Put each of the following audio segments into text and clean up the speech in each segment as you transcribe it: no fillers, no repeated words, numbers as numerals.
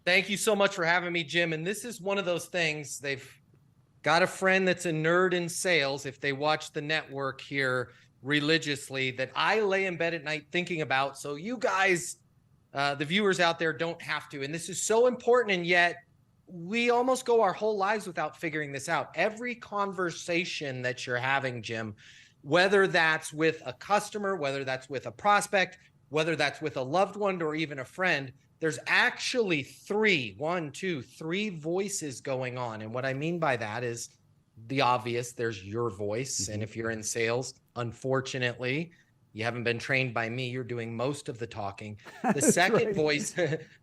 Thank you so much for having me, Jim. And this is one of those things. They've got a friend that's a nerd in sales. If they watch the network here religiously, that I lay in bed at night thinking about. So you guys, the viewers out there, don't have to. And this is so important. And yet we almost go our whole lives without figuring this out. Every conversation that you're having, Jim, whether that's with a customer, whether that's with a prospect, whether that's with a loved one or even a friend, there's actually three voices going on. And what I mean by that is the obvious. There's your voice. And if you're in sales, unfortunately, you haven't been trained by me. You're doing most of the talking. The second voice,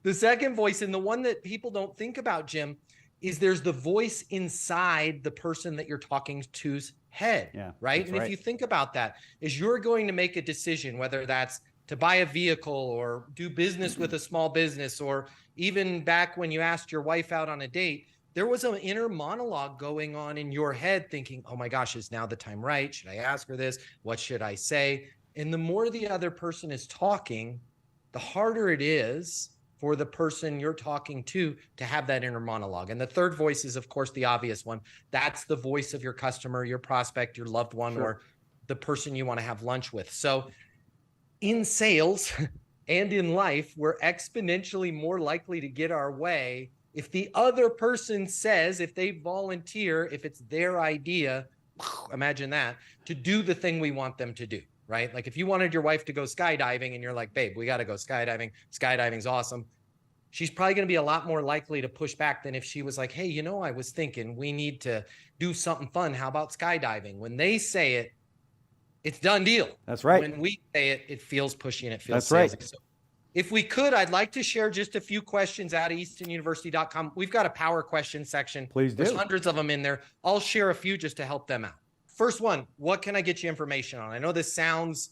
the second voice, and the one that people don't think about, Jim, is there's the voice inside the person that you're talking to's head, right? And if you think about that, as you're going to make a decision, whether that's to buy a vehicle or do business with a small business, or even back when you asked your wife out on a date, there was an inner monologue going on in your head thinking, oh my gosh, is now the time right? Should I ask her this? What should I say? And the more the other person is talking, the harder it is for the person you're talking to have that inner monologue. And the third voice is, of course, the obvious one. That's the voice of your customer, your prospect, your loved one, or the person you want to have lunch with. So in sales and in life, we're exponentially more likely to get our way if the other person says, if they volunteer, if it's their idea, imagine that, to do the thing we want them to do, right? Like if you wanted your wife to go skydiving and you're like, babe, we got to go skydiving. Skydiving's awesome. She's probably going to be a lot more likely to push back than if she was like, hey, you know, I was thinking we need to do something fun. How about skydiving? When they say it, it's done deal. That's right. When we say it, it feels pushy and it feels salesy. Right. So if we could, I'd like to share just a few questions out of eastonuniversity.com. We've got a power question section. Please do. There's hundreds of them in there. I'll share a few just to help them out. First one, what can I get you information on? I know this sounds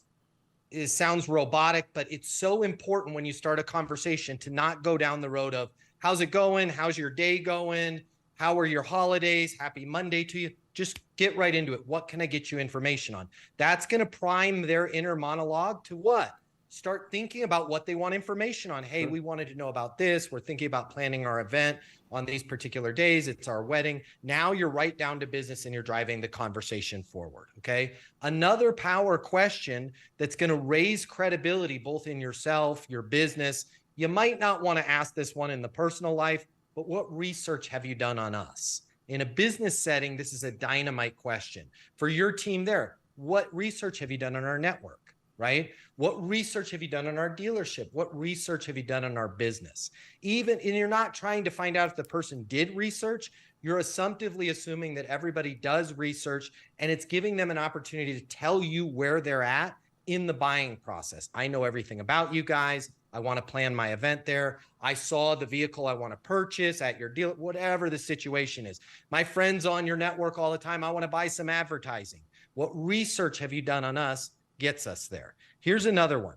robotic, but it's so important when you start a conversation to not go down the road of how's it going? How's your day going? How are your holidays? Happy Monday to you. Just get right into it. What can I get you information on? That's going to prime their inner monologue to what? Start thinking about what they want information on. Hey, we wanted to know about this. We're thinking about planning our event on these particular days. It's our wedding. Now you're right down to business and you're driving the conversation forward. Okay. Another power question that's going to raise credibility, both in yourself, your business. You might not want to ask this one in the personal life, but what research have you done on us? In a business setting, this is a dynamite question. For your team there, what research have you done on our network, right? What research have you done on our dealership? What research have you done on our business? And you're not trying to find out if the person did research, you're assumptively assuming that everybody does research, and it's giving them an opportunity to tell you where they're at in the buying process. I know everything about you guys. I want to plan my event there. I saw the vehicle I want to purchase at your deal, whatever the situation is. My friends on your network all the time, I want to buy some advertising. What research have you done on us gets us there? Here's another one.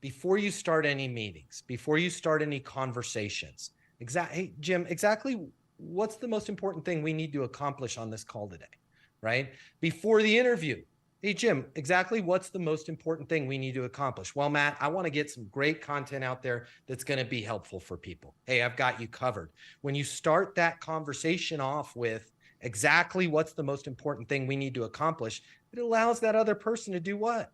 Before you start any meetings, before you start any conversations, hey, Jim, exactly what's the most important thing we need to accomplish on this call today, right? Before the interview, hey, Jim, exactly what's the most important thing we need to accomplish? Well, Matt, I want to get some great content out there that's going to be helpful for people. Hey, I've got you covered. When you start that conversation off with exactly what's the most important thing we need to accomplish, it allows that other person to do what?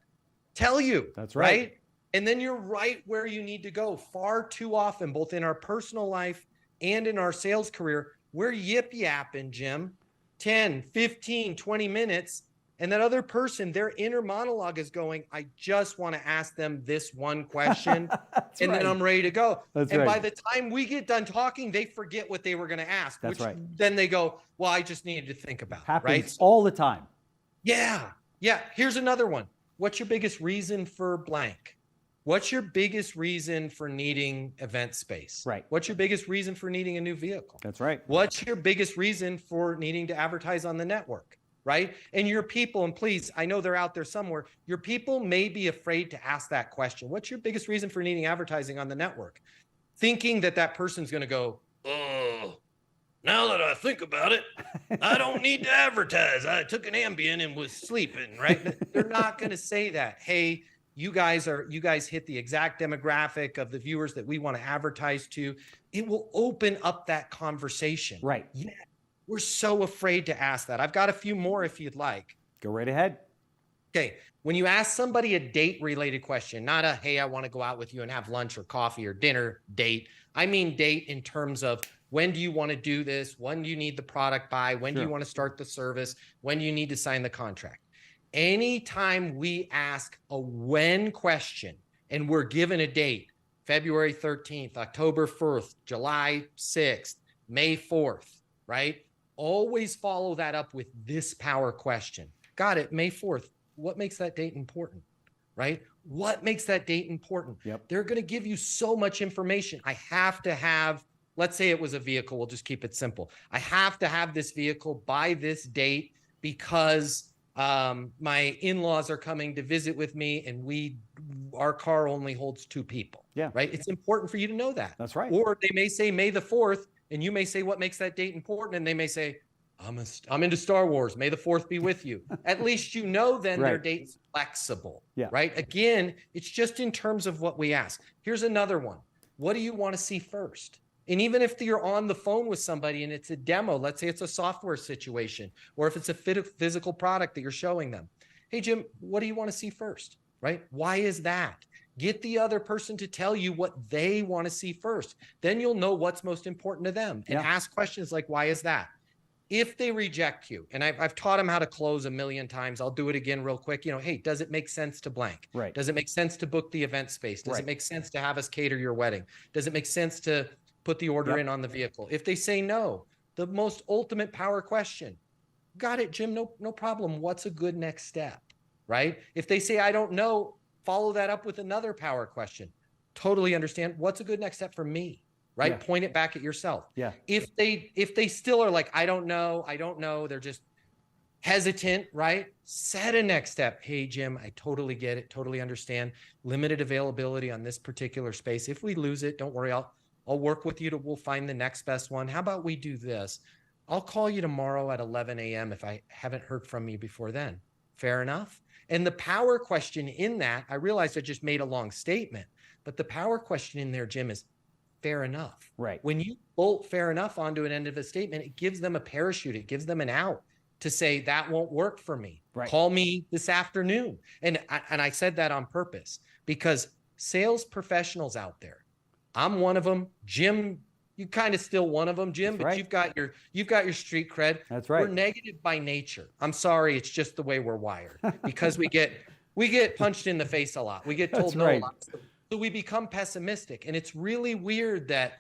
Tell you. That's right. And then you're right where you need to go. Far too often, both in our personal life and in our sales career, we're yip-yapping, Jim, 10, 15, 20 minutes. And that other person, their inner monologue is going, I just want to ask them this one question, and then I'm ready to go. By the time we get done talking, they forget what they were going to ask. Then they go, well, I just needed to think about it. Happens all the time. Yeah. Here's another one. What's your biggest reason for blank? What's your biggest reason for needing event space? Right. What's your biggest reason for needing a new vehicle? That's right. What's your biggest reason for needing to advertise on the network? Right? And your people, and please, I know they're out there somewhere, your people may be afraid to ask that question. What's your biggest reason for needing advertising on the network? Thinking that person's going to go, oh, now that I think about it, I don't need to advertise. I took an Ambien and was sleeping, right? They're not going to say that. Hey, you guys hit the exact demographic of the viewers that we want to advertise to. It will open up that conversation. Right. Yeah. We're so afraid to ask that. I've got a few more if you'd like. Go right ahead. Okay. When you ask somebody a date related question, not a, hey, I want to go out with you and have lunch or coffee or dinner date. I mean, date in terms of, when do you want to do this? When do you need the product by? When do you want to start the service? When do you need to sign the contract? Anytime we ask a when question and we're given a date, February 13th, October 1st, July 6th, May 4th, right? Always follow that up with this power question. Got it, May 4th. What makes that date important, right? What makes that date important? Yep. They're going to give you so much information. I have to have, let's say it was a vehicle. We'll just keep it simple. I have to have this vehicle by this date because my in-laws are coming to visit with me and our car only holds 2 people. Yeah. Right. It's important for you to know that. That's right. Or they may say May the 4th and you may say, what makes that date important? And they may say, I'm into Star Wars. May the 4th be with you. At least you know then their date's flexible. Yeah. Right. Again, it's just in terms of what we ask. Here's another one. What do you want to see first? And even if you're on the phone with somebody and it's a demo, let's say it's a software situation, or if it's a physical product that you're showing them. Hey, Jim, what do you want to see first? Right? Why is that? Get the other person to tell you what they want to see first. Then you'll know what's most important to them and ask questions like, why is that? If they reject you, and I've taught them how to close a million times, I'll do it again real quick. Hey, does it make sense to blank? Right. Does it make sense to book the event space? Does it make sense to have us cater your wedding? Does it make sense to put the order in on the vehicle? If they say no, the most ultimate power question, got it, Jim, no problem. What's a good next step, right? If they say, I don't know, follow that up with another power question. Totally understand. What's a good next step for me, right? Point it back at yourself. Yeah. If they still are like, I don't know, they're just hesitant, right? Set a next step. Hey, Jim, I totally get it. Totally understand. Limited availability on this particular space. If we lose it, don't worry. I'll work with you we'll find the next best one. How about we do this? I'll call you tomorrow at 11 a.m. if I haven't heard from you before then. Fair enough? And the power question in that, I realized I just made a long statement, but the power question in there, Jim, is fair enough. Right. When you bolt fair enough onto an end of a statement, it gives them a parachute. It gives them an out to say that won't work for me. Right. Call me this afternoon. And I said that on purpose because sales professionals out there, I'm one of them. Jim, you kind of still one of them, Jim, but you've got your street cred. That's right. We're negative by nature. I'm sorry. It's just the way we're wired because we get punched in the face a lot. We get told no a lot. So we become pessimistic. And it's really weird that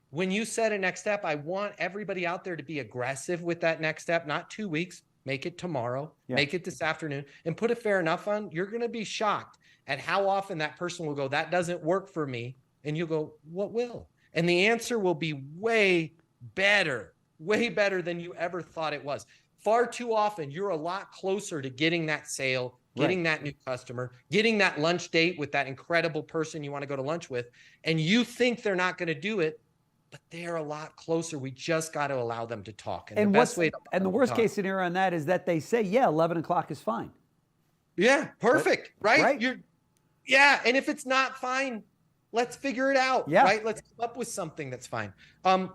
when you set a next step, I want everybody out there to be aggressive with that next step, not 2 weeks, make it tomorrow, make it this afternoon, and put a fair enough on. You're going to be shocked at how often that person will go, that doesn't work for me. And you'll go, what will? And the answer will be way better than you ever thought it was. Far too often, you're a lot closer to getting that sale, getting that new customer, getting that lunch date with that incredible person you want to go to lunch with. And you think they're not going to do it, but they're a lot closer. We just got to allow them to talk. And the worst case scenario on that is that they say, 11 o'clock is fine. Yeah, perfect. Right? And if it's not fine, let's figure it out, right? Let's come up with something that's fine.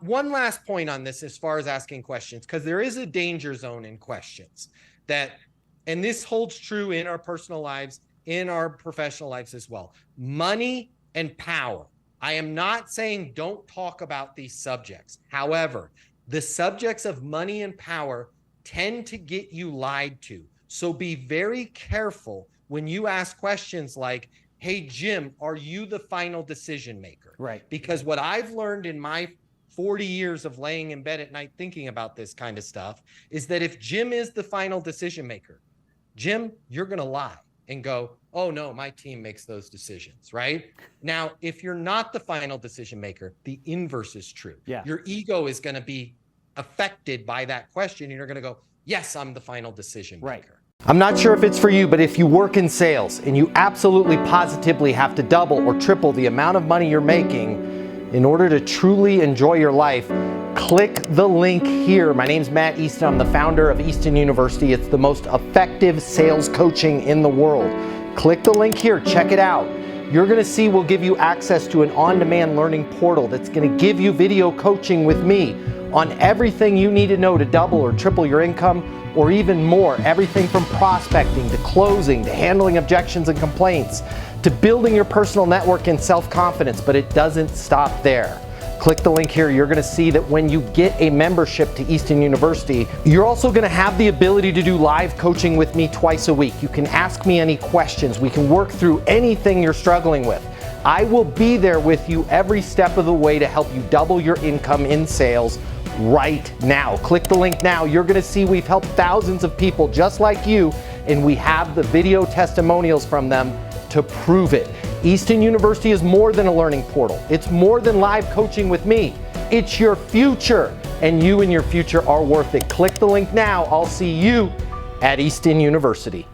One last point on this as far as asking questions, because there is a danger zone in questions and this holds true in our personal lives, in our professional lives as well. Money and power. I am not saying don't talk about these subjects. However, the subjects of money and power tend to get you lied to. So be very careful when you ask questions like, hey, Jim, are you the final decision maker? Right. Because what I've learned in my 40 years of laying in bed at night thinking about this kind of stuff is that if Jim is the final decision maker, Jim, you're going to lie and go, oh, no, my team makes those decisions, right? Now, if you're not the final decision maker, the inverse is true. Yeah. Your ego is going to be affected by that question. And you're going to go, yes, I'm the final decision maker. Right. I'm not sure if it's for you, but if you work in sales and you absolutely positively have to double or triple the amount of money you're making in order to truly enjoy your life, click the link here. My name's Matt Easton. I'm the founder of Easton University. It's the most effective sales coaching in the world. Click the link here, check it out. You're gonna see we'll give you access to an on-demand learning portal that's gonna give you video coaching with me on everything you need to know to double or triple your income, or even more. Everything from prospecting to closing to handling objections and complaints to building your personal network and self-confidence, but it doesn't stop there. Click the link here. You're gonna see that when you get a membership to Easton University, you're also gonna have the ability to do live coaching with me twice a week. You can ask me any questions. We can work through anything you're struggling with. I will be there with you every step of the way to help you double your income in sales right now. Click the link now. You're gonna see we've helped thousands of people just like you, and we have the video testimonials from them to prove it. Easton University is more than a learning portal. It's more than live coaching with me. It's your future, and you and your future are worth it. Click the link now. I'll see you at Easton University.